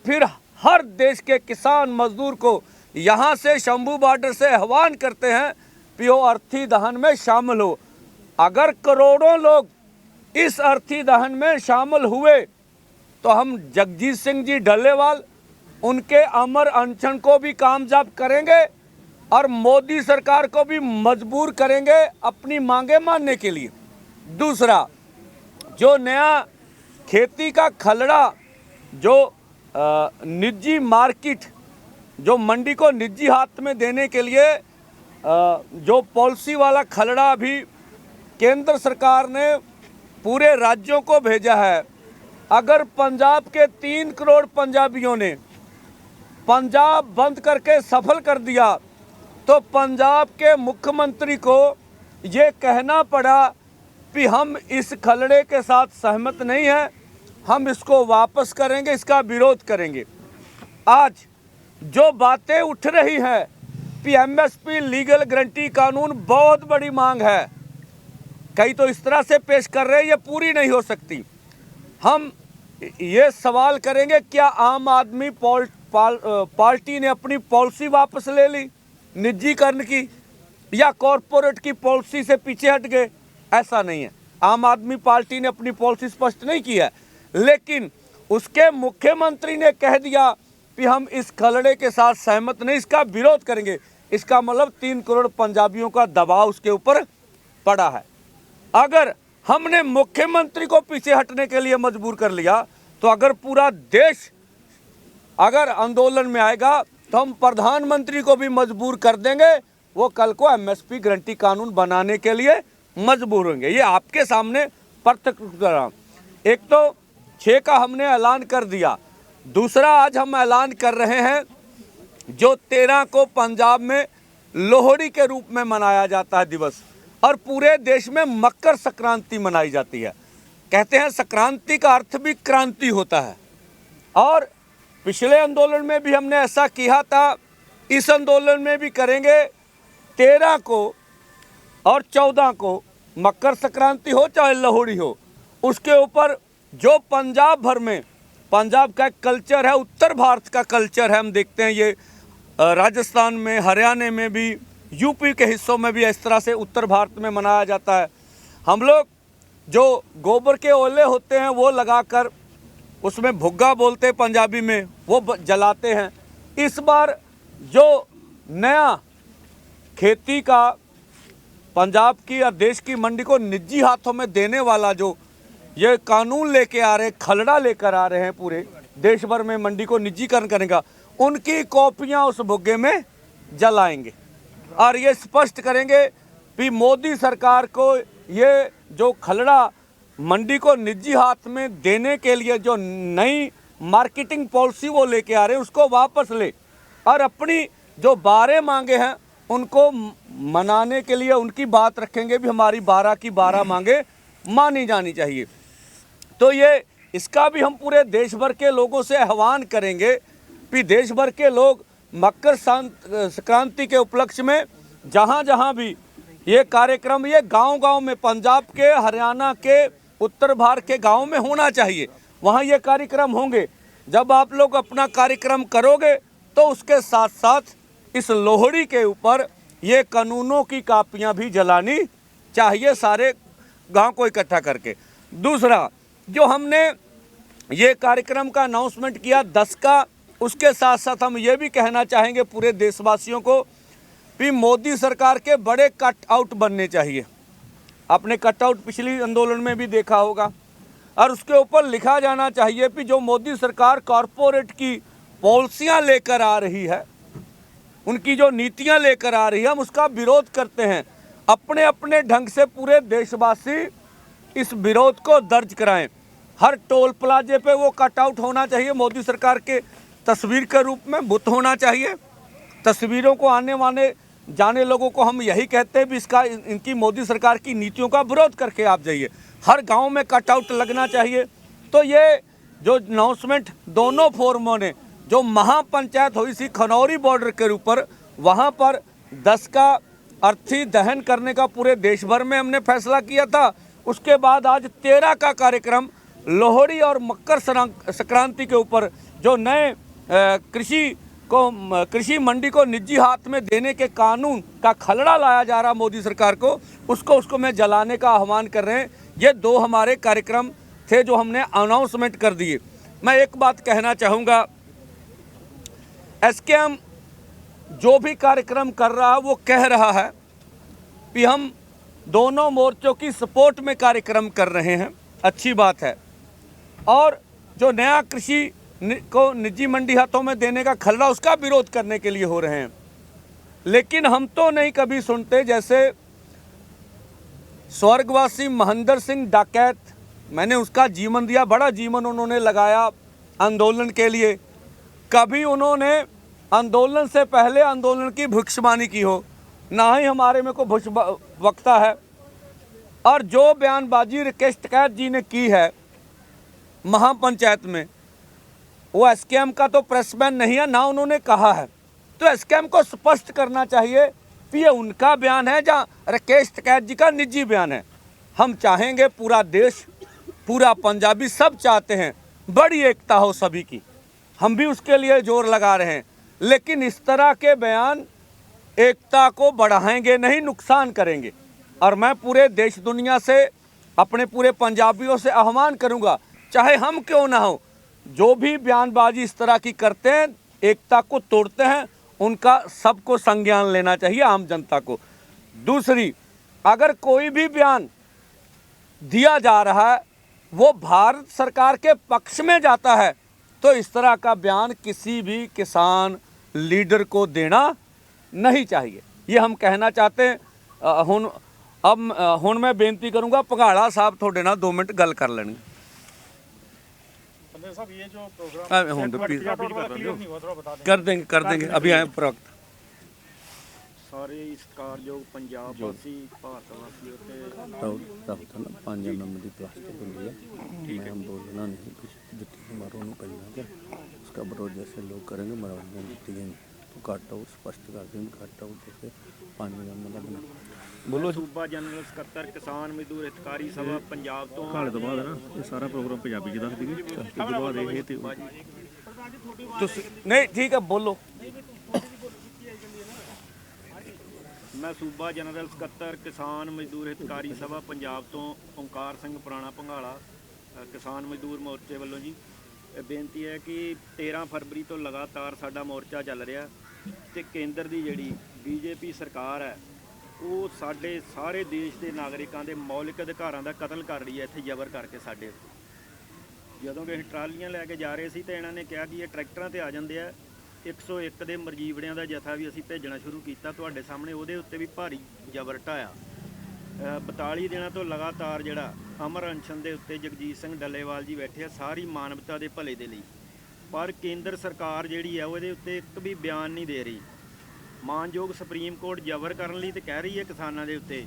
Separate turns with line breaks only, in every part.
फिर हर देश के किसान मजदूर को यहाँ से शंभू बॉर्डर से आह्वान करते हैं कि वो अर्थी दहन में शामिल हो। अगर करोड़ों लोग इस अर्थी दहन में शामिल हुए तो हम जगजीत सिंह जी डल्लेवाल उनके अमर अनशन को भी कामयाब करेंगे और मोदी सरकार को भी मजबूर करेंगे अपनी मांगे मानने के लिए। दूसरा, जो नया खेती का खलड़ा, जो निजी मार्केट, जो मंडी को निजी हाथ में देने के लिए जो पॉलिसी वाला खलड़ा अभी केंद्र सरकार ने पूरे राज्यों को भेजा है, अगर पंजाब के 3 करोड़ पंजाबियों ने पंजाब बंद करके सफल कर दिया तो पंजाब के मुख्यमंत्री को ये कहना पड़ा कि हम इस खलड़े के साथ सहमत नहीं हैं, हम इसको वापस करेंगे, इसका विरोध करेंगे। आज जो बातें उठ रही हैं कि एमएसपी लीगल गारंटी कानून बहुत बड़ी मांग है, कई तो इस तरह से पेश कर रहे हैं ये पूरी नहीं हो सकती। हम ये सवाल करेंगे, क्या आम आदमी पार्टी ने अपनी पॉलिसी वापस ले ली निजीकरण की, या कॉरपोरेट की पॉलिसी से पीछे हट गए? ऐसा नहीं है। आम आदमी पार्टी ने अपनी पॉलिसी स्पष्ट नहीं की है, लेकिन उसके मुख्यमंत्री ने कह दिया कि हम इस खलड़े के साथ सहमत नहीं, इसका विरोध करेंगे। इसका मतलब 3 करोड़ पंजाबियों का दबाव उसके ऊपर पड़ा है। अगर हमने मुख्यमंत्री को पीछे हटने के लिए मजबूर कर लिया तो अगर पूरा देश अगर आंदोलन में आएगा तो हम प्रधानमंत्री को भी मजबूर कर देंगे, वो कल को एमएसपी गारंटी कानून बनाने के लिए मजबूर होंगे। ये आपके सामने प्रत्यक्ष। एक तो 6 का हमने ऐलान कर दिया, दूसरा आज हम ऐलान कर रहे हैं जो 13 को पंजाब में लोहड़ी के रूप में मनाया जाता है दिवस, और पूरे देश में मकर संक्रांति मनाई जाती है। कहते हैं संक्रांति का अर्थ भी क्रांति होता है, और पिछले आंदोलन में भी हमने ऐसा किया था, इस आंदोलन में भी करेंगे। 13 को और 14 को मकर संक्रांति हो चाहे लोहड़ी हो, उसके ऊपर जो पंजाब भर में, पंजाब का कल्चर है, उत्तर भारत का कल्चर है, हम देखते हैं ये राजस्थान में, हरियाणा में भी, यूपी के हिस्सों में भी इस तरह से उत्तर भारत में मनाया जाता है। हम लोग जो गोबर के ओले होते हैं वो लगाकर, उसमें भुग्गा बोलते हैं पंजाबी में, वो जलाते हैं। इस बार जो नया खेती का पंजाब की और देश की मंडी को निजी हाथों में देने वाला जो ये कानून लेके आ रहे, खलड़ा लेकर आ रहे हैं, पूरे देश भर में मंडी को निजीकरण करेगा, उनकी कॉपियां उस भुग्गे में जलाएंगे और ये स्पष्ट करेंगे कि मोदी सरकार को ये जो खलड़ा मंडी को निजी हाथ में देने के लिए जो नई मार्केटिंग पॉलिसी वो लेके आ रहे हैं उसको वापस ले, और अपनी जो 12 मांगे हैं उनको मनाने के लिए उनकी बात रखेंगे भी हमारी 12 की 12 मांगे मानी जानी चाहिए। तो ये इसका भी हम पूरे देश भर के लोगों से आह्वान करेंगे कि देश भर के लोग मकर संक्रांति के उपलक्ष्य में जहाँ जहाँ भी ये कार्यक्रम, ये गांव-गांव में, पंजाब के, हरियाणा के, उत्तर भारत के गांव में होना चाहिए, वहाँ ये कार्यक्रम होंगे। जब आप लोग अपना कार्यक्रम करोगे तो उसके साथ साथ इस लोहड़ी के ऊपर ये कानूनों की कापियाँ भी जलानी चाहिए, सारे गांव को इकट्ठा करके। दूसरा, जो हमने ये कार्यक्रम का अनाउंसमेंट किया 10 का, उसके साथ साथ हम ये भी कहना चाहेंगे पूरे देशवासियों को कि मोदी सरकार के बड़े कटआउट बनने चाहिए। आपने कटआउट पिछली आंदोलन में भी देखा होगा, और उसके ऊपर लिखा जाना चाहिए कि जो मोदी सरकार कॉरपोरेट की पॉलिसियां लेकर आ रही है, उनकी जो नीतियां लेकर आ रही है, हम उसका विरोध करते हैं। अपने अपने ढंग से पूरे देशवासी इस विरोध को दर्ज कराएं। हर टोल प्लाजे पे वो कटआउट होना चाहिए, मोदी सरकार के तस्वीर के रूप में बुत होना चाहिए। तस्वीरों को आने वाले जाने लोगों को हम यही कहते हैं भी इसका, इनकी मोदी सरकार की नीतियों का विरोध करके आप जाइए। हर गांव में कटआउट लगना चाहिए। तो ये जो अनाउंसमेंट दोनों फोरमों ने, जो महापंचायत हुई थी खनौरी बॉर्डर के ऊपर, वहाँ पर 10 का अर्थी दहन करने का पूरे देश भर में हमने फैसला किया था। उसके बाद आज 13 का कार्यक्रम लोहड़ी और मकर संक्रांति के ऊपर जो नए कृषि मंडी को निजी हाथ में देने के कानून का खलड़ा लाया जा रहा मोदी सरकार को, उसको मैं जलाने का आह्वान कर रहे हैं। ये 2 हमारे कार्यक्रम थे जो हमने अनाउंसमेंट कर दिए। मैं एक बात कहना चाहूँगा, एसकेएम जो भी कार्यक्रम कर रहा है वो कह रहा है कि हम दोनों मोर्चों की सपोर्ट में कार्यक्रम कर रहे हैं, अच्छी बात है। और जो नया कृषि को निजी मंडी हाथों में देने का खलड़ा, उसका विरोध करने के लिए हो रहे हैं। लेकिन हम तो नहीं कभी सुनते, जैसे स्वर्गवासी महेंद्र सिंह डाकैत, मैंने उसका जीवन दिया, बड़ा जीवन उन्होंने लगाया आंदोलन के लिए। कभी उन्होंने आंदोलन से पहले आंदोलन की भविष्यवाणी की हो, ना ही हमारे में को भविष्यवक्ता है। और जो बयानबाजी राकेश टिकैत जी ने की है महापंचायत में, वो एसकेएम का तो प्रेसमैन नहीं है, ना उन्होंने कहा है। तो एसकेएम को स्पष्ट करना चाहिए कि ये उनका बयान है या राकेश टिकैत जी का निजी बयान है। हम चाहेंगे, पूरा देश, पूरा पंजाबी सब चाहते हैं बड़ी एकता हो सभी की, हम भी उसके लिए जोर लगा रहे हैं। लेकिन इस तरह के बयान एकता को बढ़ाएंगे नहीं, नुकसान करेंगे। और मैं पूरे देश दुनिया से, अपने पूरे पंजाबियों से आह्वान करूंगा, चाहे हम क्यों ना हो, जो भी बयानबाजी इस तरह की करते हैं, एकता को तोड़ते हैं, उनका सबको संज्ञान लेना चाहिए, आम जनता को। दूसरी, अगर कोई भी बयान दिया जा रहा है वो भारत सरकार के पक्ष में जाता है, तो इस तरह का बयान किसी भी किसान लीडर को देना नहीं चाहिए। ये हम कहना चाहते हैं। हुण मैं बेनती करूंगा, भगाड़ा साहब थोड़े नाल 2 मिनट गल कर लेनी। कर देंगे अभी आए प्रवक्ता।
ਸਾਰੇ ਸਤਿਕਾਰਯੋਗ ਪੰਜਾਬ ਵਾਸੀ, ਭਾਰਤ ਵਾਸੀ ਅਤੇ
5 नंबर की प्लास्टिक होती है, मैं हम बोलना नहीं, कुछ जुत्ती मारो नहीं पड़ना क्या, उसका विरोध जैसे लोग करेंगे मरवाएंगे जुत्ती हैं, तो काट आउट स्पष्ट कर देंगे, काट आउट जैसे 5 नंबर का बना।
बोलो। सूबा जनरल ਸਕੱਤਰ ਕਿਸਾਨ ਮਜ਼ਦੂਰ ਹਿਤਕਾਰੀ ਸਭਾ ਪੰਜਾਬ ਤੋਂ
ਘਾਲੇ ਤੋਂ ਬਾਅਦ ਨਾ ਇਹ ਸਾਰਾ ਪ੍ਰੋਗਰਾਮ ਪੰਜਾਬੀ ਚ ਦੱਸ ਦਈਏ, ਉਸ ਤੋਂ ਬਾਅਦ ਇਹ ਤੇ
नहीं ठीक है, बोलो।
ਮੈਂ ਸੂਬਾ ਜਨਰਲ ਸਕੱਤਰ ਕਿਸਾਨ ਮਜ਼ਦੂਰ ਹਿਤਕਾਰੀ ਸਭਾ ਪੰਜਾਬ ਤੋਂ ਓਂਕਾਰ ਸਿੰਘ ਪੁਰਾਣਾ ਭੰਗਾਲਾ, ਕਿਸਾਨ ਮਜ਼ਦੂਰ ਮੋਰਚੇ ਵੱਲੋਂ ਜੀ ਬੇਨਤੀ ਹੈ ਕਿ 13 ਫਰਵਰੀ ਤੋਂ ਲਗਾਤਾਰ ਸਾਡਾ ਮੋਰਚਾ ਚੱਲ ਰਿਹਾ ਤੇ ਕੇਂਦਰ ਦੀ ਜਿਹੜੀ ਬੀਜੇਪੀ ਸਰਕਾਰ ਹੈ ਉਹ ਸਾਡੇ ਸਾਰੇ ਦੇਸ਼ ਦੇ ਨਾਗਰਿਕਾਂ ਦੇ ਮੌਲਿਕ ਅਧਿਕਾਰਾਂ ਦਾ ਕਤਲ ਕਰ ਰਹੀ ਹੈ ਇੱਥੇ ਜ਼ਬਰ ਕਰਕੇ ਸਾਡੇ। ਜਦੋਂ ਕਿ ਅਸੀਂ ਟਰਾਲੀਆਂ ਲੈ ਕੇ ਜਾ ਰਹੇ ਸੀ ਤੇ ਇਹਨਾਂ ਨੇ ਕਿਹਾ ਕਿ ਇਹ ਟਰੈਕਟਰਾਂ ਤੇ ਆ ਜਾਂਦੇ ਆ। 101 ਦੇ ਮਰਜੀਵੜਿਆਂ ਦਾ ਜਥਾ ਵੀ ਅਸੀਂ ਭੇਜਣਾ ਸ਼ੁਰੂ ਕੀਤਾ ਤੁਹਾਡੇ ਸਾਹਮਣੇ, ਉਹਦੇ ਉੱਤੇ ਵੀ ਭਾਰੀ ਜ਼ਬਰ ਢਾਇਆ। 42 ਦਿਨਾਂ ਤੋਂ ਲਗਾਤਾਰ ਜਿਹੜਾ ਅਮਰ ਅਨਸ਼ਨ ਦੇ ਉੱਤੇ ਜਗਜੀਤ ਸਿੰਘ ਡੱਲੇਵਾਲ ਜੀ ਬੈਠੇ ਆ, ਸਾਰੀ ਮਾਨਵਤਾ ਦੇ ਭਲੇ ਦੇ ਲਈ। ਪਰ ਕੇਂਦਰ ਸਰਕਾਰ ਜਿਹੜੀ ਹੈ ਉਹਦੇ ਉੱਤੇ ਇੱਕ ਵੀ ਬਿਆਨ ਨਹੀਂ ਦੇ ਰਹੀ। ਮਾਨਯੋਗ ਸੁਪਰੀਮ ਕੋਰਟ ਜ਼ਬਰ ਕਰਨ ਲਈ ਤੇ ਕਹਿ ਰਹੀ ਹੈ ਕਿਸਾਨਾਂ ਦੇ ਉੱਤੇ,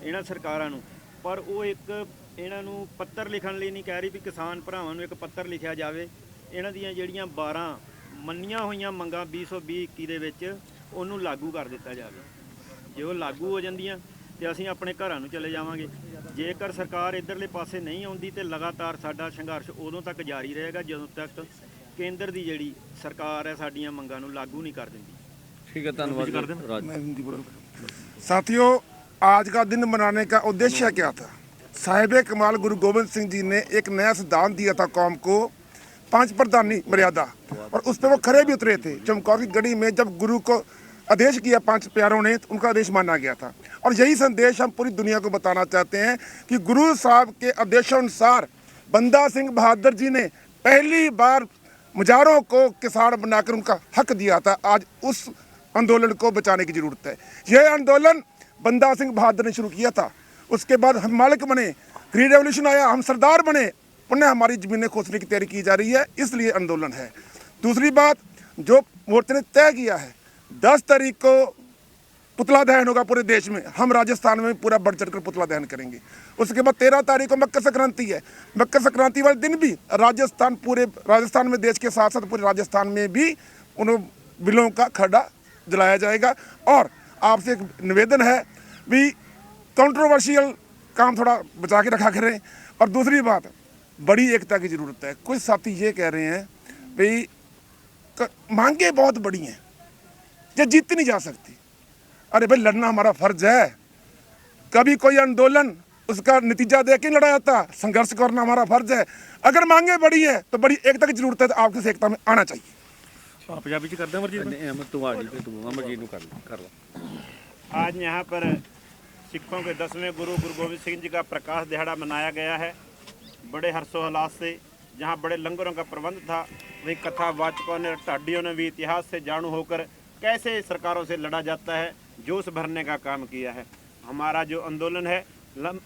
ਇਹਨਾਂ ਸਰਕਾਰਾਂ ਨੂੰ, ਪਰ ਉਹ ਇੱਕ ਇਹਨਾਂ ਨੂੰ ਪੱਤਰ ਲਿਖਣ ਲਈ ਨਹੀਂ ਕਹਿ ਰਹੀ ਵੀ ਕਿਸਾਨ ਭਰਾਵਾਂ ਨੂੰ ਇੱਕ ਪੱਤਰ ਲਿਖਿਆ ਜਾਵੇ, ਇਹਨਾਂ ਦੀਆਂ ਜਿਹੜੀਆਂ 12 ਮੰਨੀਆਂ ਹੋਈਆਂ ਮੰਗਾਂ 2020-21 ਦੇ ਵਿੱਚ ਉਹਨੂੰ ਲਾਗੂ ਕਰ ਦਿੱਤਾ ਜਾਵੇ। ਜੇ ਉਹ ਲਾਗੂ ਹੋ ਜਾਂਦੀਆਂ ਤੇ ਅਸੀਂ ਆਪਣੇ ਘਰਾਂ ਨੂੰ ਚਲੇ ਜਾਵਾਂਗੇ। ਜੇਕਰ ਸਰਕਾਰ ਇੱਧਰਲੇ ਪਾਸੇ ਨਹੀਂ ਆਉਂਦੀ ਤੇ ਲਗਾਤਾਰ ਸਾਡਾ ਸੰਘਰਸ਼ ਉਦੋਂ ਤੱਕ ਜਾਰੀ ਰਹੇਗਾ ਜਦੋਂ ਤੱਕ ਕੇਂਦਰ ਦੀ ਜਿਹੜੀ ਸਰਕਾਰ ਹੈ ਸਾਡੀਆਂ ਮੰਗਾਂ ਨੂੰ ਲਾਗੂ ਨਹੀਂ ਕਰ ਦਿੰਦੀ।
ठीक है, धन्यवाद।
साथियों, आज का दिन मनाने का उद्देश्य क्या था? साहिब कमाल गुरु गोविंद सिंह जी ने एक नया सिद्धांत दिया था कौम को, 5 प्रधानी मर्यादा, और उस पर वो खरे भी उतरे थे। चमकौर की गढ़ी में जब गुरु को आदेश किया 5 प्यारों ने, तो उनका आदेश माना गया था। और यही संदेश हम पूरी दुनिया को बताना चाहते हैं कि गुरु साहब के आदेशानुसार बंदा सिंह बहादुर जी ने पहली बार मुजारों को किसान बनाकर उनका हक दिया था। आज उस आंदोलन को बचाने की जरूरत है। यह आंदोलन बंदा सिंह बहादुर ने शुरू किया था, उसके बाद हम मालिक बने, ग्रीन रेवोल्यूशन आया, हम सरदार बने, पुनः हमारी ज़मीनें खोसने की तैयारी की जा रही है, इसलिए आंदोलन है। दूसरी बात, जो मोर्चे ने तय किया है 10 तारीख को पुतला दहन होगा पूरे देश में, हम राजस्थान में पूरा बढ़ चढ़ कर पुतला दहन करेंगे। उसके बाद 13 तारीख को मकर संक्रांति है, मकर संक्रांति वाले दिन भी राजस्थान, पूरे राजस्थान में, देश के साथ साथ पूरे राजस्थान में भी उन बिलों का खड़ा जलाया जाएगा। और आपसे एक निवेदन है भी कंट्रोवर्शियल काम थोड़ा बचा के रखा करें। और दूसरी बात, बड़ी एकता की ज़रूरत है। कुछ साथी ये कह रहे हैं भाई मांगे बहुत बड़ी हैं, ये जीत नहीं जा सकती। अरे भाई लड़ना हमारा फर्ज है, कभी कोई आंदोलन उसका नतीजा दे के लड़ा जाता, संघर्ष करना हमारा फर्ज है। अगर मांगे बड़ी है तो बड़ी एकता की जरूरत है, तो आपकी एकता में आना चाहिए।
ਪੰਜਾਬੀ ਚ ਕਰਦੇ ਅਮਰਜੀਤ
नहीं अमर तू आ जी, तू अमरजीत को कर लो।
आज यहाँ पर सिखों के 10वें गुरु गोविंद सिंह जी का प्रकाश दिहाड़ा मनाया गया है बड़े हर्षोल्लास से। जहाँ बड़े लंगरों का प्रबंध था, वहीं कथावाचकों ने, ढाडियों ने भी इतिहास से जाणु होकर कैसे सरकारों से लड़ा जाता है जोश भरने का काम किया है। हमारा जो आंदोलन है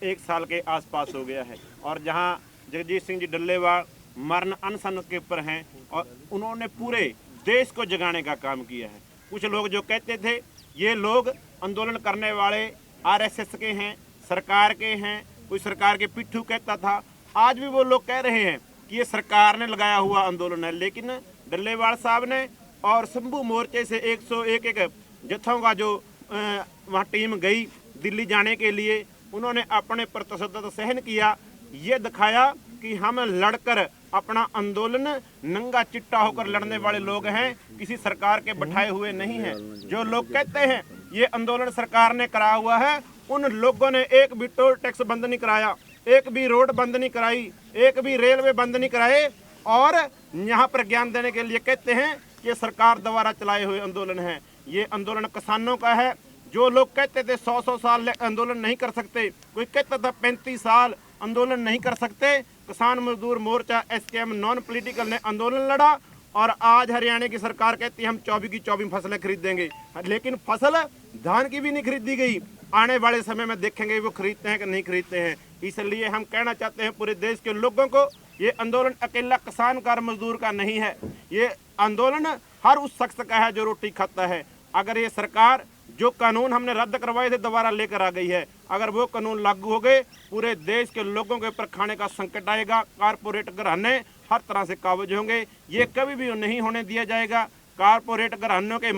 1 साल के आसपास हो गया है, और जहाँ जगजीत सिंह जी डल्लेवाल मरण अनशन के ऊपर हैं और उन्होंने पूरे देश को जगाने का काम किया है। कुछ लोग जो कहते थे ये लोग आंदोलन करने वाले आरएसएस के हैं, सरकार के हैं, कोई सरकार के पिट्ठू कहता था, आज भी वो लोग कह रहे हैं कि ये सरकार ने लगाया हुआ आंदोलन है। लेकिन डल्लेवाल साहब ने और शंभू मोर्चे से 101 जत्थों का जो वहाँ टीम गई दिल्ली जाने के लिए, उन्होंने अपने पर तशद्दुद सहन किया, ये दिखाया कि हम लड़कर अपना आंदोलन नंगा चिट्टा होकर लड़ने वाले लोग हैं, किसी सरकार के बैठाए हुए नहीं हैं। जो लोग कहते हैं ये आंदोलन सरकार ने कराया हुआ है, उन लोगों ने एक भी टोल टैक्स बंद नहीं कराया, एक भी रोड बंद नहीं कराई, एक भी रेलवे बंद नहीं कराए, और यहाँ पर ज्ञान देने के लिए कहते हैं कि ये सरकार द्वारा चलाए हुए आंदोलन है। ये आंदोलन किसानों का है। जो लोग कहते थे 100 साल आंदोलन नहीं कर सकते, कोई कहता था 35 साल आंदोलन नहीं कर सकते, किसान मजदूर मोर्चा SKM नॉन पॉलिटिकल ने आंदोलन लड़ा, और आज हरियाणा की सरकार कहती है हम 24 की 24 फसलें खरीदेंगे, लेकिन फसल धान की भी नहीं खरीदी गई। आने वाले समय में देखेंगे वो खरीदते हैं कि नहीं खरीदते हैं। इसलिए हम कहना चाहते हैं पूरे देश के लोगों को, ये आंदोलन अकेला किसान का मजदूर का नहीं है, ये आंदोलन हर उस शख्स का है जो रोटी खाता है। अगर ये सरकार जो कानून हमने रद्द करवाए थे दोबारा लेकर आ गई है, अगर वो कानून लागू हो गए, पूरे देश के लोगों के ऊपर खाने का संकट आएगा, कारपोरेट घराने हर तरह से काबज होंगे। ये कभी भी नहीं होने दिया जाएगा। कारपोरेट घरानों के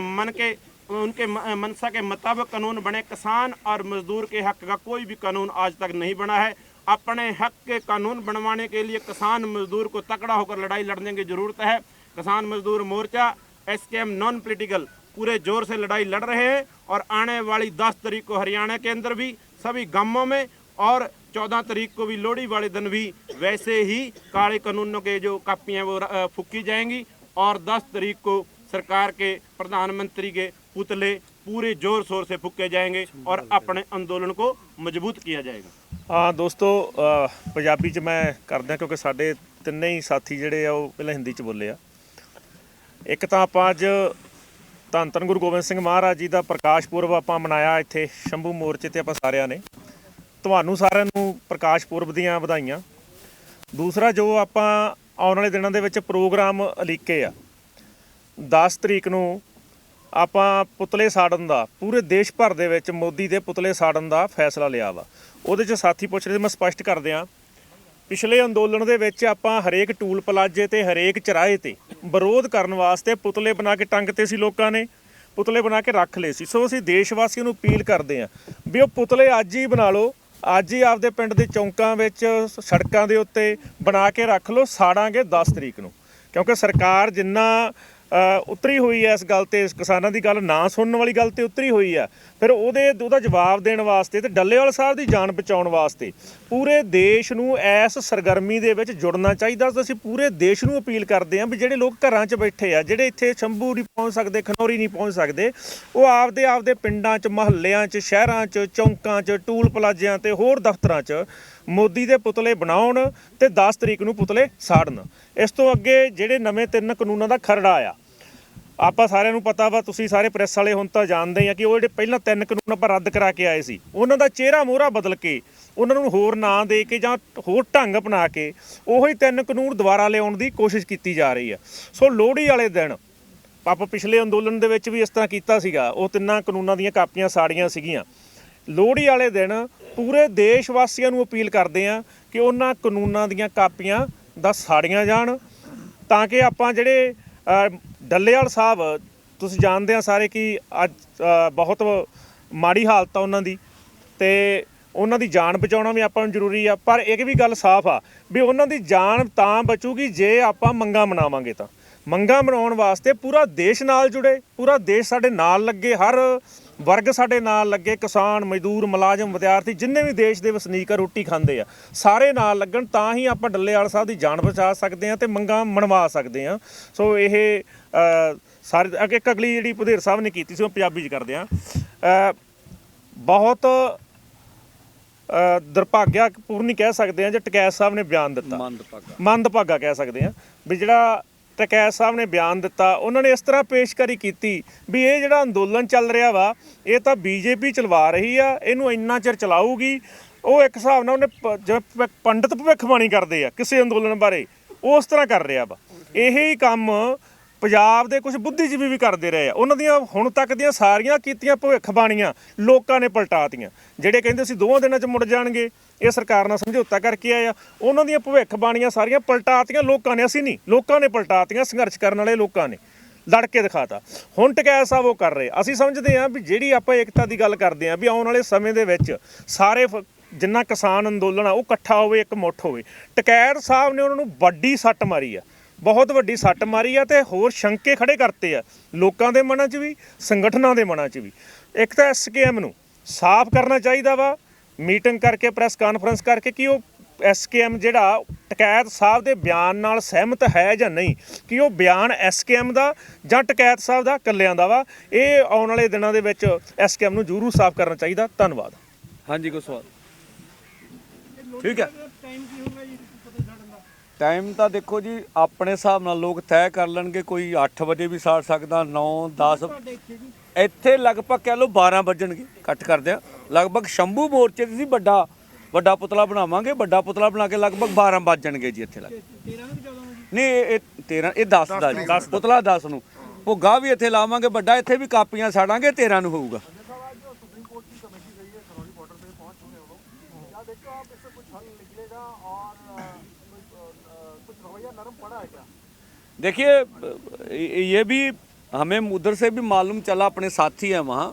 उनके मनसा के मुताबिक कानून बने, किसान और मजदूर के हक का कोई भी कानून आज तक नहीं बना है। अपने हक के कानून बनवाने के लिए किसान मजदूर को तकड़ा होकर लड़ाई लड़ने की जरूरत है। किसान मजदूर मोर्चा SKM नॉन पॉलिटिकल पूरे जोर से लड़ाई लड़ रहे हैं, और आने वाली 10 तारीख को हरियाणा के अंदर भी सभी गांवों में, और 14 तारीख को भी लोहड़ी वाले दिन भी वैसे ही काले कानूनों के जो कापियाँ वो फूकी जाएंगी, और 10 तारीख को सरकार के प्रधानमंत्री के पुतले पूरे जोर शोर से फूके जाएंगे और अपने आंदोलन को मजबूत किया जाएगा।
ਹਾਂ ਦੋਸਤੋ ਪੰਜਾਬੀ ਚ ਮੈਂ ਕਰਦਾ ਕਿਉਂਕਿ ਸਾਡੇ ਤਿੰਨੇ ਹੀ ਸਾਥੀ ਜਿਹੜੇ ਆ ਉਹ ਪਹਿਲਾਂ ਹਿੰਦੀ ਚ ਬੋਲੇ ਆ। ਇੱਕ ਤਾਂ ਆਪਾਂ ਅੱਜ ਧੰਨ ਧੰਨ ਗੁਰੂ ਗੋਬਿੰਦ ਸਿੰਘ ਮਹਾਰਾਜ ਜੀ ਦਾ ਪ੍ਰਕਾਸ਼ ਪੁਰਬ ਆਪਾਂ ਮਨਾਇਆ ਇੱਥੇ ਸ਼ੰਭੂ ਮੋਰਚੇ ਤੇ ਆਪਾਂ ਸਾਰਿਆਂ ਨੇ। ਤੁਹਾਨੂੰ ਸਾਰਿਆਂ ਨੂੰ ਪ੍ਰਕਾਸ਼ ਪੁਰਬ ਦੀਆਂ ਵਧਾਈਆਂ। ਦੂਸਰਾ ਜੋ ਆਪਾਂ ਆਉਣ ਵਾਲੇ ਦਿਨਾਂ ਦੇ ਵਿੱਚ ਪ੍ਰੋਗਰਾਮ ਉਲੀਕੇ ਆ, 10 ਤਰੀਕ ਨੂੰ ਆਪਾਂ ਪੁਤਲੇ ਸਾੜਨ ਦਾ ਪੂਰੇ ਦੇਸ਼ ਭਰ ਦੇ ਵਿੱਚ ਮੋਦੀ ਦੇ ਪੁਤਲੇ ਸਾੜਨ ਦਾ ਫੈਸਲਾ ਲਿਆ ਵਾ। ਉਹਦੇ 'ਚ ਸਾਥੀ ਪੁੱਛ ਰਹੇ, ਮੈਂ ਸਪਸ਼ਟ ਕਰ ਦਿਆਂ, ਪਿਛਲੇ ਅੰਦੋਲਨ ਦੇ ਵਿੱਚ ਆਪਾਂ ਹਰੇਕ ਟੂਲ ਪਲਾਜ਼ੇ ਤੇ ਹਰੇਕ ਚੁਰਾਹੇ ਤੇ ਵਿਰੋਧ ਕਰਨ ਵਾਸਤੇ ਪੁਤਲੇ ਬਣਾ ਕੇ ਟੰਗਤੇ ਸੀ, ਲੋਕਾਂ ਨੇ ਪੁਤਲੇ ਬਣਾ ਕੇ ਰੱਖ ਲਏ ਸੀ। ਸੋ ਅਸੀਂ ਦੇਸ਼ ਵਾਸੀਆਂ ਨੂੰ ਅਪੀਲ ਕਰਦੇ ਹਾਂ ਵੀ ਉਹ ਪੁਤਲੇ ਅੱਜ ਹੀ ਬਣਾ ਲਓ, ਅੱਜ ਹੀ ਆਪਦੇ ਪਿੰਡ ਦੇ ਚੌਂਕਾਂ ਵਿੱਚ ਸੜਕਾਂ ਦੇ ਉੱਤੇ ਬਣਾ ਕੇ ਰੱਖ ਲਓ। ਸਾੜਾਂਗੇ 10 ਤਰੀਕ ਨੂੰ, ਕਿਉਂਕਿ ਸਰਕਾਰ ਜਿੰਨਾ ਉਤਰੀ ਹੋਈ ਹੈ ਇਸ ਗੱਲ ਤੇ, ਕਿਸਾਨਾਂ ਦੀ ਗੱਲ ਨਾ ਸੁਣਨ ਵਾਲੀ ਗੱਲ ਤੇ ਉਤਰੀ ਹੋਈ ਆ, ਫਿਰ ਉਹਦਾ ਜਵਾਬ ਦੇਣ ਵਾਸਤੇ ਤੇ ਡੱਲੇਵਾਲ ਸਾਹਿਬ ਦੀ ਜਾਨ ਬਚਾਉਣ ਵਾਸਤੇ ਪੂਰੇ ਦੇਸ਼ ਨੂੰ ਇਸ ਸਰਗਰਮੀ ਦੇ ਵਿੱਚ ਜੁੜਨਾ ਚਾਹੀਦਾ। ਤਾਂ ਅਸੀਂ ਪੂਰੇ ਦੇਸ਼ ਨੂੰ ਅਪੀਲ ਕਰਦੇ ਹਾਂ ਵੀ ਜਿਹੜੇ ਲੋਕ ਘਰਾਂ 'ਚ ਬੈਠੇ ਆ, ਜਿਹੜੇ ਇੱਥੇ ਸ਼ੰਭੂ ਨਹੀਂ ਪਹੁੰਚ ਸਕਦੇ, ਖਨੌਰੀ ਨਹੀਂ ਪਹੁੰਚ ਸਕਦੇ, ਉਹ ਆਪਦੇ ਪਿੰਡਾਂ 'ਚ, ਮੁਹੱਲਿਆਂ 'ਚ, ਸ਼ਹਿਰਾਂ 'ਚ, ਚੌਂਕਾਂ 'ਚ, ਟੂਲ ਪਲਾਜ਼ਿਆਂ ਤੇ ਹੋਰ ਦਫ਼ਤਰਾਂ 'ਚ ਮੋਦੀ ਦੇ ਪੁਤਲੇ ਬਣਾਉਣ ਤੇ 10 ਤਰੀਕ ਨੂੰ ਪੁਤਲੇ ਸਾੜਨ। ਇਸ ਤੋਂ ਅੱਗੇ ਜਿਹੜੇ ਨਵੇਂ 3 ਕਾਨੂੰਨਾਂ ਦਾ ਖਰੜਾ ਆ, ਆਪਾਂ ਸਾਰਿਆਂ ਨੂੰ ਪਤਾ ਵਾ, ਤੁਸੀਂ ਸਾਰੇ ਪ੍ਰੈਸ ਵਾਲੇ ਹੁਣ ਤਾਂ ਜਾਣਦੇ ਆ ਕਿ ਉਹ ਜਿਹੜੇ ਪਹਿਲਾਂ 3 ਕਾਨੂੰਨ ਆਪਾਂ ਰੱਦ ਕਰਾ ਕੇ ਆਏ ਸੀ, ਉਹਨਾਂ ਦਾ ਚਿਹਰਾ ਮੋਹਰਾ ਬਦਲ ਕੇ, ਉਹਨਾਂ ਨੂੰ ਹੋਰ ਨਾਂ ਦੇ ਕੇ ਜਾਂ ਹੋਰ ਢੰਗ ਅਪਣਾ ਕੇ ਉਹੀ 3 ਕਾਨੂੰਨ ਦੁਬਾਰਾ ਲਿਆਉਣ ਦੀ ਕੋਸ਼ਿਸ਼ ਕੀਤੀ ਜਾ ਰਹੀ ਆ। ਸੋ ਲੋਹੜੀ ਵਾਲੇ ਦਿਨ ਆਪਾਂ ਪਿਛਲੇ ਅੰਦੋਲਨ ਦੇ ਵਿੱਚ ਵੀ ਇਸ ਤਰ੍ਹਾਂ ਕੀਤਾ ਸੀਗਾ, ਉਹ 3 ਕਾਨੂੰਨਾਂ ਦੀਆਂ ਕਾਪੀਆਂ ਸਾੜੀਆਂ ਸੀਗੀਆਂ। ਲੋਹੜੀ ਵਾਲੇ ਦਿਨ ਪੂਰੇ ਦੇਸ਼ ਵਾਸੀਆਂ ਨੂੰ ਅਪੀਲ ਕਰਦੇ ਆ ਕਿ ਉਹਨਾਂ ਕਾਨੂੰਨਾਂ ਦੀਆਂ ਕਾਪੀਆਂ ਦਾ ਸਾੜੀਆਂ ਜਾਣ, ਤਾਂ ਕਿ ਆਪਾਂ ਜਿਹੜੇ ਡੱਲੇਵਾਲ ਸਾਹਿਬ, ਤੁਸੀਂ ਜਾਣਦੇ ਆ ਸਾਰੇ ਕਿ ਅੱਜ ਬਹੁਤ ਮਾੜੀ ਹਾਲਤ ਆ ਉਹਨਾਂ ਦੀ, ਤੇ ਉਹਨਾਂ ਦੀ ਜਾਨ ਬਚਾਉਣਾ ਵੀ ਆਪਾਂ ਨੂੰ ਜ਼ਰੂਰੀ ਆ। ਪਰ ਇੱਕ ਵੀ ਗੱਲ ਸਾਫ਼ ਆ ਵੀ ਉਹਨਾਂ ਦੀ ਜਾਨ ਤਾਂ ਬਚੂਗੀ ਜੇ ਆਪਾਂ ਮੰਗਾਂ ਮਨਾਵਾਂਗੇ। ਤਾਂ ਮੰਗਾਂ ਬਣਾਉਣ ਵਾਸਤੇ ਪੂਰਾ ਦੇਸ਼ ਨਾਲ ਜੁੜੇ, ਪੂਰਾ ਦੇਸ਼ ਸਾਡੇ ਨਾਲ ਲੱਗੇ, ਹਰ ਵਰਗ ਸਾਡੇ ਨਾਲ ਲੱਗੇ, ਕਿਸਾਨ, ਮਜ਼ਦੂਰ, ਮੁਲਾਜ਼ਮ, ਵਿਦਿਆਰਥੀ, ਜਿੰਨੇ ਵੀ ਦੇਸ਼ ਦੇ ਵਸਨੀਕ ਆ, ਰੋਟੀ ਖਾਂਦੇ ਆ, ਸਾਰੇ ਨਾਲ ਲੱਗਣ ਤਾਂ ਹੀ ਆਪਾਂ ਡੱਲੇਵਾਲ ਸਾਹਿਬ ਦੀ ਜਾਨ ਬਚਾ ਸਕਦੇ ਹਾਂ ਤੇ ਮੰਗਾਂ ਮਨਵਾ ਸਕਦੇ ਹਾਂ। ਸੋ ਇਹ ਸਾਰੇ ਇੱਕ ਅਗਲੀ ਜਿਹੜੀ ਭੁਦੇਰ ਸਾਹਿਬ ਨੇ ਕੀਤੀ ਸੀ ਉਹ ਪੰਜਾਬੀ 'ਚ ਕਰਦੇ ਹਾਂ। ਬਹੁਤ ਦੁਰਭਾਗਿਆਪੂਰਨ ਕਹਿ ਸਕਦੇ ਹਾਂ ਜੇ ਟਕੈਤ ਸਾਹਿਬ ਨੇ ਬਿਆਨ ਦਿੱਤਾ, ਮੰਦਭਾਗਾ ਕਹਿ ਸਕਦੇ ਹਾਂ ਵੀ ਜਿਹੜਾ ਟਕੈਤ ਸਾਹਿਬ ਨੇ ਬਿਆਨ ਦਿੱਤਾ, ਉਹਨਾਂ ਨੇ ਇਸ ਤਰ੍ਹਾਂ ਪੇਸ਼ਕਾਰੀ ਕੀਤੀ ਵੀ ਇਹ ਜਿਹੜਾ ਅੰਦੋਲਨ ਚੱਲ ਰਿਹਾ ਵਾ ਇਹ ਤਾਂ ਬੀਜੇਪੀ ਚਲਵਾ ਰਹੀ ਆ, ਇਹਨੂੰ ਇੰਨਾ ਚਿਰ ਚਲਾਊਗੀ। ਉਹ ਇੱਕ ਹਿਸਾਬ ਨਾਲ ਉਹਨੇ ਜਿਵੇਂ ਪੰਡਤ ਭਵਿੱਖਬਾਣੀ ਕਰਦੇ ਆ ਕਿਸੇ ਅੰਦੋਲਨ ਬਾਰੇ, ਉਸ ਤਰ੍ਹਾਂ ਕਰ ਰਿਹਾ ਵਾ। ਇਹੀ ਕੰਮ ਪੰਜਾਬ ਦੇ ਕੁਝ ਬੁੱਧੀਜੀਵੀ ਵੀ ਕਰਦੇ ਰਹੇ ਆ। ਉਹਨਾਂ ਦੀਆਂ ਹੁਣ ਤੱਕ ਦੀਆਂ ਸਾਰੀਆਂ ਕੀਤੀਆਂ ਭਵਿੱਖਬਾਣੀਆਂ ਲੋਕਾਂ ਨੇ ਪਲਟਾਤੀਆਂ। ਜਿਹੜੇ ਕਹਿੰਦੇ ਸੀ 2 ਦਿਨਾਂ 'ਚ ਮੁੜ ਜਾਣਗੇ, ਇਹ ਸਰਕਾਰ ਨਾਲ ਸਮਝੌਤਾ ਕਰਕੇ ਆਏ ਆ, ਉਹਨਾਂ ਦੀਆਂ ਭਵਿੱਖਬਾਣੀਆਂ ਸਾਰੀਆਂ ਪਲਟਾਤੀਆਂ ਲੋਕਾਂ ਨੇ, ਅਸੀਂ ਨਹੀਂ, ਲੋਕਾਂ ਨੇ ਪਲਟਾਤੀਆਂ। ਸੰਘਰਸ਼ ਕਰਨ ਵਾਲੇ ਲੋਕਾਂ ਨੇ ਲੜ ਕੇ ਦਿਖਾਤਾ। ਹੁਣ ਟਕੈਤ ਸਾਹਿਬ ਉਹ ਕਰ ਰਹੇ। ਅਸੀਂ ਸਮਝਦੇ ਹਾਂ ਵੀ ਜਿਹੜੀ ਆਪਾਂ ਏਕਤਾ ਦੀ ਗੱਲ ਕਰਦੇ ਹਾਂ ਵੀ ਆਉਣ ਵਾਲੇ ਸਮੇਂ ਦੇ ਵਿੱਚ ਸਾਰੇ ਜਿੰਨਾ ਕਿਸਾਨ ਅੰਦੋਲਨ ਆ ਉਹ ਇਕੱਠਾ ਹੋਵੇ, ਇੱਕ ਮੁੱਠ ਹੋਵੇ। ਟਕੈਤ ਸਾਹਿਬ ਨੇ ਉਹਨਾਂ ਨੂੰ ਵੱਡੀ ਸੱਟ ਮਾਰੀ ਆ, ਬਹੁਤ ਵੱਡੀ ਸੱਟ ਮਾਰੀ ਆ ਤੇ ਹੋਰ ਸ਼ੰਕੇ ਖੜੇ ਕਰਤੇ ਆ ਲੋਕਾਂ ਦੇ ਮਨਾਂ 'ਚ ਵੀ, ਸੰਗਠਨਾਂ ਦੇ ਮਨਾਂ 'ਚ ਵੀ। ਇੱਕ ਤਾਂ SKM ਨੂੰ ਸਾਫ਼ ਕਰਨਾ ਚਾਹੀਦਾ ਵਾ, ਮੀਟਿੰਗ ਕਰਕੇ, ਪ੍ਰੈਸ ਕਾਨਫਰੰਸ ਕਰਕੇ ਕਿ ਉਹ SKM ਜਿਹੜਾ ਟਕੈਤ ਸਾਹਿਬ ਦੇ ਬਿਆਨ ਨਾਲ ਸਹਿਮਤ ਹੈ ਜਾਂ ਨਹੀਂ, ਕਿ ਉਹ ਬਿਆਨ SKM ਦਾ ਜਾਂ ਟਕੈਤ ਸਾਹਿਬ ਦਾ ਇਕੱਲਿਆਂ ਦਾ ਵਾ। ਇਹ ਆਉਣ ਵਾਲੇ ਦਿਨਾਂ ਦੇ ਵਿੱਚ SKM ਨੂੰ ਜ਼ਰੂਰ ਸਾਫ਼ ਕਰਨਾ ਚਾਹੀਦਾ। ਧੰਨਵਾਦ।
ਹਾਂਜੀ, ਕੋਈ ਸਵਾਲ? ਠੀਕ ਹੈ, ਟਾਈਮ ਤਾਂ ਦੇਖੋ ਜੀ ਆਪਣੇ ਹਿਸਾਬ ਨਾਲ ਲੋਕ ਤੈਅ ਕਰ ਲੈਣਗੇ। ਕੋਈ 8 ਵਜੇ ਵੀ ਸਾੜ ਸਕਦਾ, 9, 10, ਇੱਥੇ ਲਗਭਗ ਕਹਿ ਲਓ 12 ਵੱਜਣਗੇ। ਕੱਟ ਕਰਦੇ ਆ, ਲਗਭਗ ਸ਼ੰਭੂ ਮੋਰਚੇ ਦੀ ਵੱਡਾ ਪੁਤਲਾ ਬਣਾਵਾਂਗੇ। ਵੱਡਾ ਪੁਤਲਾ ਬਣਾ ਕੇ ਲਗਭਗ 12 ਵੱਜ ਜਾਣਗੇ ਜੀ ਇੱਥੇ ਨਹੀਂ, ਇਹ 13, ਇਹ 10 ਦਾ ਜੀ, ਪੁਤਲਾ 10 ਨੂੰ। ਭੁੱਗਾ ਵੀ ਇੱਥੇ ਲਾਵਾਂਗੇ ਵੱਡਾ, ਇੱਥੇ ਵੀ ਕਾਪੀਆਂ ਸਾੜਾਂਗੇ, 13 ਨੂੰ ਹੋਊਗਾ। देखिए ये भी हमें उधर से भी मालूम चला, अपने साथी हैं वहाँ।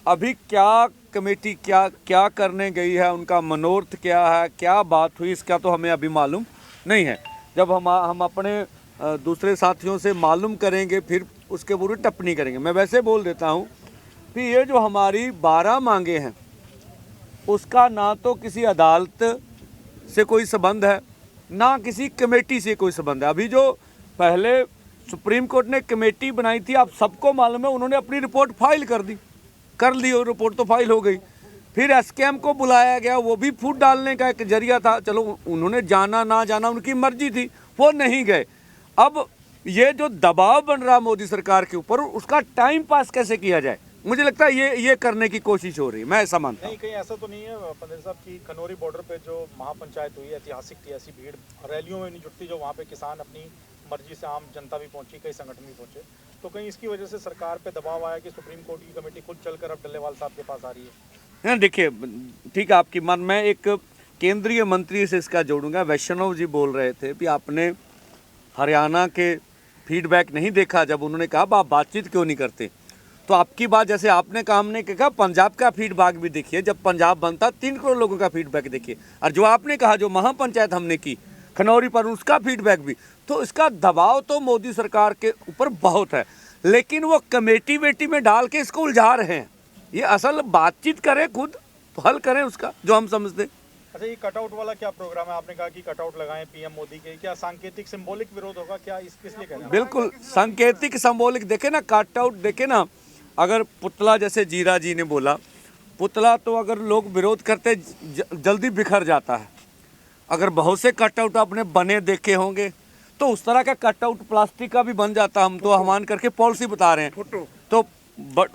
अभी क्या कमेटी क्या करने गई है, उनका मनोर्थ क्या है, क्या बात हुई, इसका तो हमें अभी मालूम नहीं है। जब हम अपने दूसरे साथियों से मालूम करेंगे फिर उसके पूरी टिप्पणी करेंगे। मैं वैसे बोल देता हूँ कि ये जो हमारी 12 मांगे हैं उसका ना तो किसी अदालत से कोई संबंध है, ना किसी कमेटी से कोई संबंध है। अभी जो पहले सुप्रीम कोर्ट ने कमेटी बनाई थी, आप सबको मालूम है, उन्होंने अपनी रिपोर्ट फाइल कर ली, और रिपोर्ट तो फाइल हो गई। फिर SKM को बुलाया गया, वो भी फूट डालने का एक जरिया था। चलो उन्होंने जाना ना जाना उनकी मर्जी थी, वो नहीं गए। अब ये जो दबाव बन रहा मोदी सरकार के ऊपर, उसका टाइम पास कैसे किया जाए, मुझे लगता है ये करने की कोशिश हो रही है। मैं ऐसा मानता हूँ।
कहीं ऐसा तो नहीं है पंडित साहब की खनौरी बॉर्डर पे जो महापंचायत हुई, ऐतिहासिक थी, ऐसी भीड़ रैलियों में नहीं जुटती जो वहाँ पे किसान अपनी मर्जी से, आम जनता भी पहुंची, कई संगठन भी पहुंचे, तो कहीं इसकी वजह से सरकार पे दबाव आया कि सुप्रीम कोर्ट की कमेटी खुद चलकर अब डल्लेवाल साहब के पास आ रही है?
देखिए, ठीक है आपकी मान, मैं एक केंद्रीय मंत्री से इसका जोड़ूंगा। वैष्णव जी बोल रहे थे कि आपने हरियाणा के फीडबैक नहीं देखा, जब उन्होंने कहा आप बातचीत क्यों नहीं करते, तो आपकी बात जैसे आपने कहा, हमने कहा पंजाब का फीडबैक भी देखिए। जब पंजाब बनता 3 करोड़ लोगों का फीडबैक देखिए, और जो आपने कहा जो महापंचायत हमने की खनौरी पर, उसका फीडबैक भी। तो इसका दबाव तो मोदी सरकार के ऊपर बहुत है, लेकिन वो कमेटी वेटी में डाल के इसको उलझा रहे हैं। ये असल बातचीत करें, खुद तो हल करें उसका जो हम समझते।
अच्छा, ये कटआउट वाला क्या प्रोग्राम है? आपने कहा कि कटआउट लगाएं PM मोदी के, क्या सांकेतिक सिंबॉलिक विरोध होगा क्या, इस किस लिए कह रहे हैं?
बिल्कुल सांकेतिक सिंबॉलिक। देखे ना कटआउट, देखे ना, अगर पुतला जैसे जीरा जी ने बोला, पुतला तो अगर लोग विरोध करते जल्दी बिखर जाता है। अगर बहुत से कटआउट आपने बने देखे होंगे तो उस तरह का कटआउट प्लास्टिक का भी बन जाता। हम तो हमान करके पॉलिसी बता रहे हैं, तो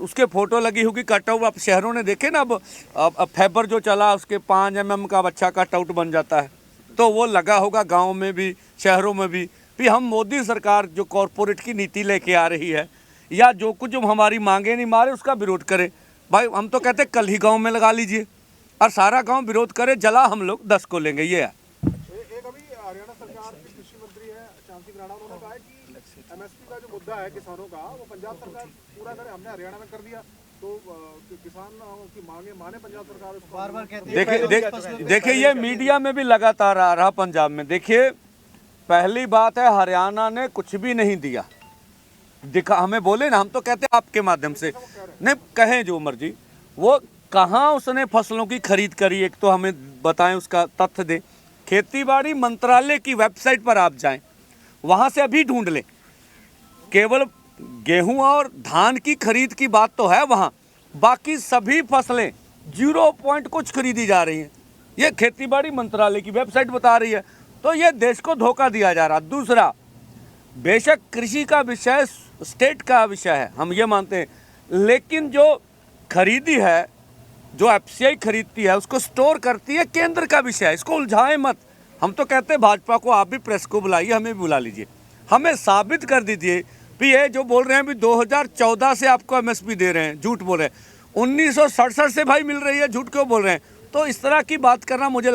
उसके फोटो लगी होगी कटआउट। आप शहरों ने देखे ना, अब फाइबर जो चला उसके 5 mm का अच्छा कटआउट बन जाता है, तो वो लगा होगा गाँव में भी, शहरों में भी। फिर हम मोदी सरकार जो कॉरपोरेट की नीति लेके आ रही है, या जो कुछ जो हमारी मांगे नहीं मारे उसका विरोध करे। भाई हम तो कहते कल ही गाँव में लगा लीजिए, और सारा गाँव विरोध करे, जला हम लोग 10 को लेंगे, ये है।
हरियाणा सरकार के कृषि मंत्री है शांति राणा, उन्होंने कहा है कि MSP का जो मुद्दा है किसानों का, वो पंजाब सरकार पूरा करे। हमने हरियाणा में कर दिया तो किसान की मांगे माने पंजाब सरकार, उसको बार-बार कहती है।
देखिए ये मीडिया में भी लगातार आ रहा पंजाब में। देखिए पहली बात है, हरियाणा ने कुछ भी नहीं दिया, दिखा हमें बोले ना, हम तो कहते हैं आपके माध्यम से, नहीं कहें जो मर्जी, वो कहाँ उसने फसलों की खरीद करी, एक तो हमें बताएं, उसका तथ्य दें। खेतीबाड़ी मंत्रालय की वेबसाइट पर आप जाएं, वहाँ से अभी ढूंढ लें, केवल गेहूं और धान की खरीद की बात तो है वहाँ, बाकी सभी फसलें 0 पॉइंट कुछ खरीदी जा रही हैं। ये खेतीबाड़ी मंत्रालय की वेबसाइट बता रही है। तो ये देश को धोखा दिया जा रहा। दूसरा, बेशक कृषि का विषय स्टेट का विषय है, हम ये मानते हैं, लेकिन जो खरीदी है, जो एफसीआई खरीदती है, उसको स्टोर करती है, केंद्र का विषय है, इसको उलझाएं मत। हम तो कहते हैं भाजपा को, आप भी प्रेस को बुलाइए, हमें भी बुला लीजिए, हमें साबित कर दीजिए कि ये जो बोल रहे हैं भी 2014 से आपको एमएसपी दे रहे हैं, झूठ बोल रहे हैं। 1967 से भाई मिल रही है, झूठ क्यों बोल रहे हैं? तो इस तरह की बात करना मुझे